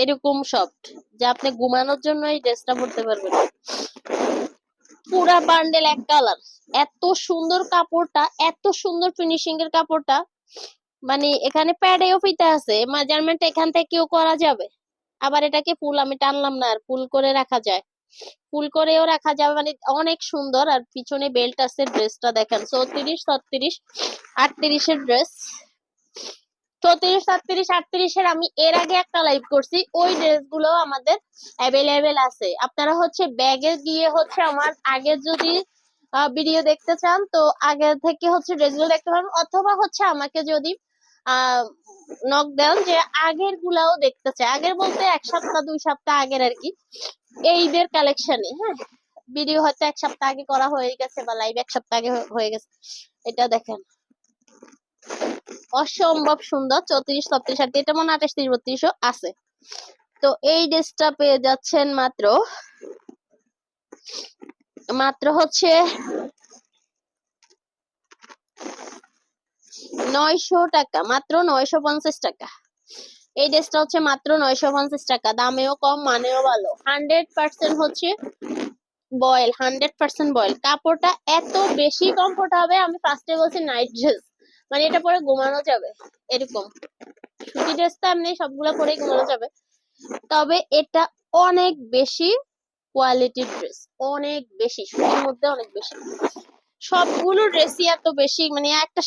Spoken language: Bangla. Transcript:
এরকম সফট যে আপনি ঘুমানোর জন্য এই ড্রেসটা পরতে পারবেন। পুরা বান্ডেল এক কালার, এত সুন্দর কাপড়টা, এত সুন্দর ফিনিশিং এর কাপড়টা। মানে এখানে প্যাডেও ফিতা আছে, মেজারমেন্ট এখান থেকেও করা যাবে। আবার এটাকে ফুল আমি টানলাম না, আর ফুল করে রাখা যায়, ফুল করেও রাখা যাবে। মানে অনেক সুন্দর। আর পিছনে বেল্ট আছে। ড্রেসটা দেখেন 34, 36, 38 এর ড্রেস। 34, 37, 38 এর আমি এর আগে একটা লাইভ করছি, ওই ড্রেসগুলো আমাদের অ্যাভেলেবেল আছে। আপনারা হচ্ছে ব্যাগে গিয়ে হচ্ছে আমার আগে যদি ভিডিও দেখতে চান তো আগে থেকে হচ্ছে ড্রেসগুলো দেখতে পারেন, অথবা হচ্ছে আমাকে যদি নক দেন যে আগের গুলাও দেখতে চাই, আগের বলতে 1 সপ্তাহ 2 সপ্তাহ আগের আর কি, এই ঈদের কালেকশনে। হ্যাঁ, ভিডিও হয়তো 1 সপ্তাহ আগে করা হয়ে গেছে বা লাইভ 1 সপ্তাহ আগে হয়ে গেছে। এটা দেখেন অসম্ভব সুন্দর। 34, 36, 38, এটা মনে 28, 30, 32 আছে। তো এই ড্রেসটা পেয়ে যাচ্ছেন মাত্র হচ্ছে 900 টাকা, মাত্র 950 টাকা। এই ড্রেসটা হচ্ছে মাত্র 950 টাকা। দামেও কম, মানেও ভালো। 100% হচ্ছে বয়েল, 100% বয়েল। কাপড়টা এত বেশি কমফোর্ট হবে, আমি ফার্স্টে বলছি নাইট ড্রেস, মানে এটা পরে ঘুমানো যাবে এরকম। সুতি ড্রেস তো এমনি সবগুলো পরে ঘুমানো যাবে, তবে এটা অনেক বেশি কোয়ালিটির ড্রেস, অনেক বেশি, সুতির মধ্যে অনেক বেশি। সবগুলো ড্রেসই এত বেশি, মানে একটা